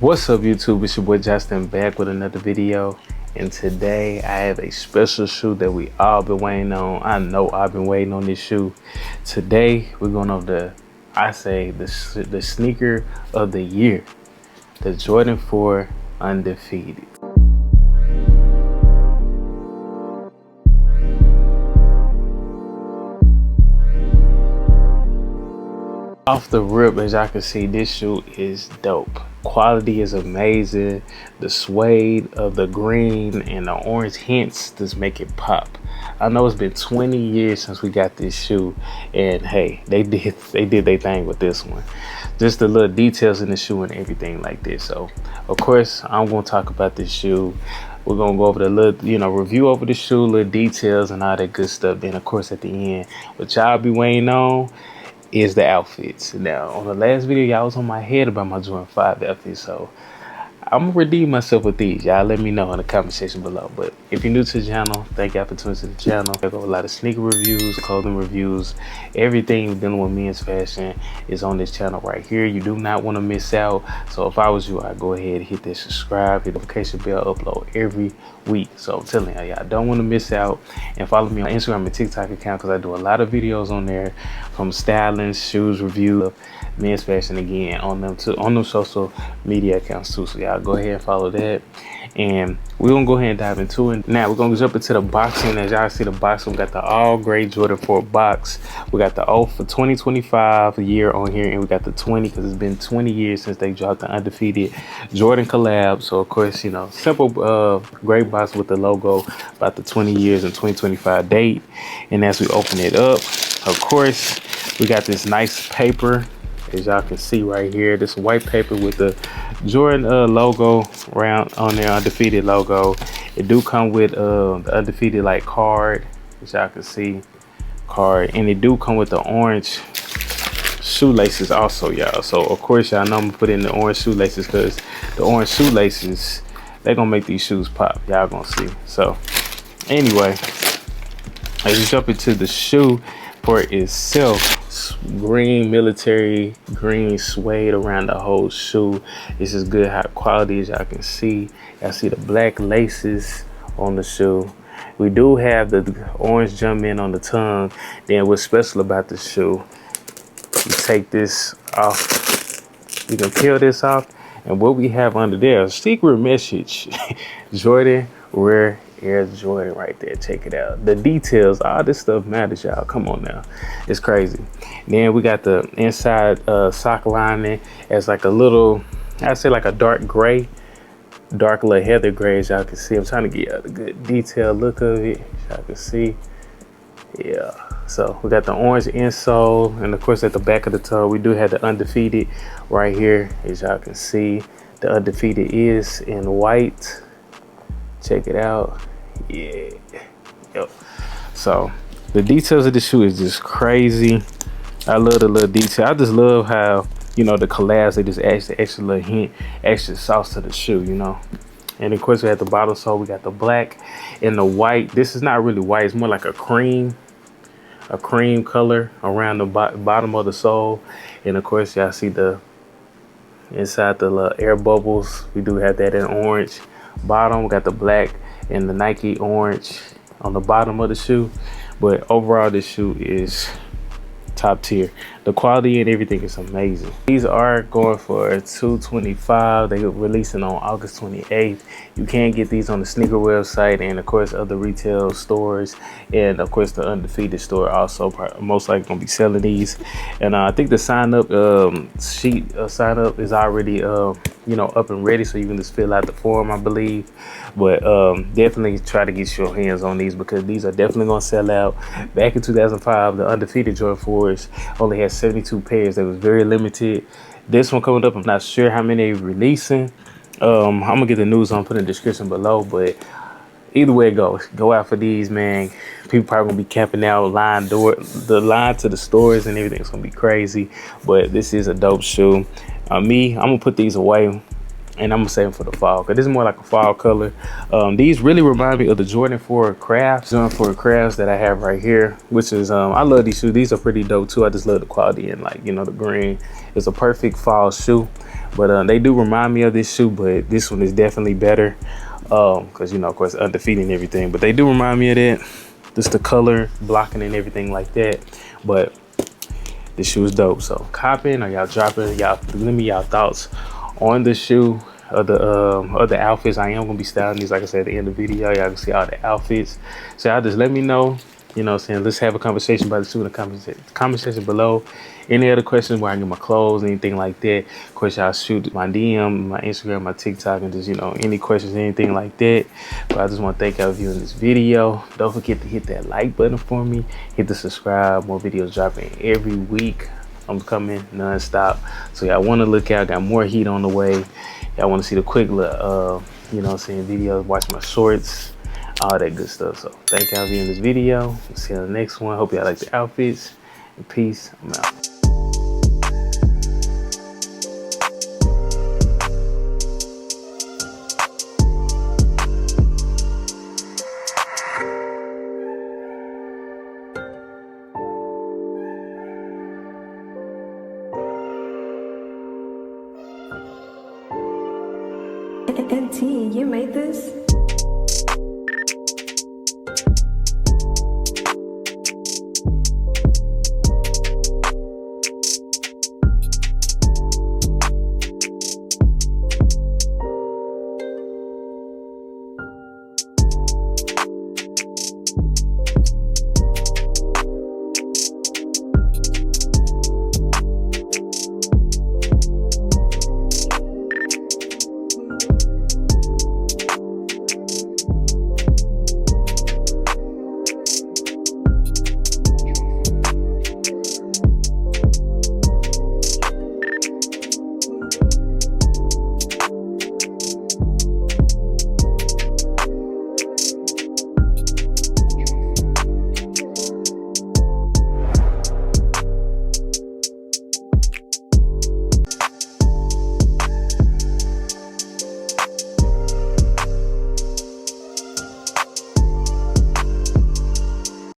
What's up, YouTube? It's your boy Justin back with another video, and today I have a special shoe that we all been waiting on. I know I've been waiting on this shoe. Today we're going over the sneaker of the year, the Jordan 4 Undefeated. Off the rip, as y'all can see, this shoe is dope. Quality is amazing. The suede of the green and the orange hints just make it pop. I know it's been 20 years since we got this shoe, and hey, they did their thing with this one. Just the little details in the shoe and everything like this. So of course I'm gonna talk about this shoe. We're gonna go over the little, review over the shoe, little details and all that good stuff. Then of course at the end, what y'all be waiting on is the outfits. Now on the last video, y'all was on my head about my Jordan 5 outfits, so I'm gonna redeem myself with these. Y'all let me know in the comment section below. But if you're new to the channel, thank y'all for tuning to the channel. I go a lot of sneaker reviews, clothing reviews, everything dealing with men's fashion is on this channel right here. You do not want to miss out. So if I was you, I'd go ahead and hit that subscribe, hit the notification bell, upload every week. So I'm telling y'all don't want to miss out. And follow me on Instagram and TikTok account, because I do a lot of videos on there, from styling, shoes review, men's fashion, again on them social media accounts too. So y'all go ahead and follow that, and we're gonna go ahead and dive into it. Now we're gonna jump into the boxing. As y'all see the box, we got the all gray Jordan 4 box. We got the O for 2025 year on here, and we got the 20 because it's been 20 years since they dropped the Undefeated Jordan collab. So of course, simple gray box with the logo about the 20 years and 2025 date. And as we open it up, of course, we got this nice paper, as y'all can see right here, this white paper with the Jordan logo around on there, Undefeated logo. It do come with the Undefeated like card, as y'all can see, card, and it do come with the orange shoelaces also, y'all. So of course y'all know I'm gonna put in the orange shoelaces, because the orange shoelaces, they're gonna make these shoes pop. Y'all gonna see. So anyway, as you jump into the shoe for itself, green military green suede around the whole shoe. This is good high quality, as y'all can see. Y'all see the black laces on the shoe. We do have the orange jump in on the tongue. Then what's special about the shoe, you take this off, you can peel this off, and what we have under there, a secret message. Jordan Rare Air Jordan right there. Check it out. The details, all this stuff matters, y'all. Come on now, it's crazy. Then we got the inside sock lining as like a little, I'd say like a dark gray, dark little heather gray, as y'all can see. I'm trying to get a good detailed look of it, as y'all can see. Yeah, so we got the orange insole, and of course at the back of the toe we do have the Undefeated right here, as y'all can see. The Undefeated is in white. Check it out. Yeah. Yep. So the details of the shoe is just crazy. I love the little detail. I just love how, the collabs, they just add the extra little hint, extra sauce to the shoe, And of course we have the bottom sole. We got the black and the white. This is not really white, it's more like a cream color around the bottom of the sole. And of course y'all see the inside the little air bubbles. We do have that in orange. Bottom, we got the black and the Nike orange on the bottom of the shoe. But overall, this shoe is top tier. The quality and everything is amazing. These are going for $225. They are releasing on August 28th. You can get these on the sneaker website, and of course other retail stores, and of course the Undefeated store also most likely gonna be selling these. And I think the sign up sheet sign up is already up and ready, so you can just fill out the form, I believe. But definitely try to get your hands on these, because these are definitely gonna sell out. Back in 2005, the Undefeated Jordan 4s only had 72 pairs. That was very limited. This one coming up, I'm not sure how many they're releasing. I'm gonna get the news on, put in the description below. But either way it goes, go out for these, man. People probably gonna be camping out, the line to the stores and everything's gonna be crazy. But this is a dope shoe. I'm gonna put these away And I'm gonna save them for the fall because this is more like a fall color. These really remind me of the Jordan 4 crafts, that I have right here, which is I love these shoes. These are pretty dope too. I just love the quality and, like, you know, the green. It's a perfect fall shoe, but they do remind me of this shoe, but this one is definitely better because, you know, of course, undefeated and everything, but they do remind me of that. Just the color blocking and everything like that. But this shoe is dope. So copping or y'all dropping, y'all let me y'all thoughts on the shoe, of the outfits. I am gonna be styling these, like I said, at the end of the video. Y'all can see all the outfits. So y'all just let me know, you know what I'm saying? Let's have a conversation about the shoe in the comment section below. Any other questions where I get my clothes, anything like that, of course, y'all shoot my DM, my Instagram, my TikTok, and just, you know, any questions, anything like that. But I just want to thank y'all for viewing this video. Don't forget to hit that like button for me. Hit the subscribe. More videos dropping every week. I'm coming non-stop. So y'all want to look out. Got more heat on the way. Y'all want to see the quick little, you know what I'm saying, videos, watch my shorts, all that good stuff. So thank y'all for viewing this video. See you on the next one. Hope y'all like the outfits. And peace. I'm out. NT, you made this?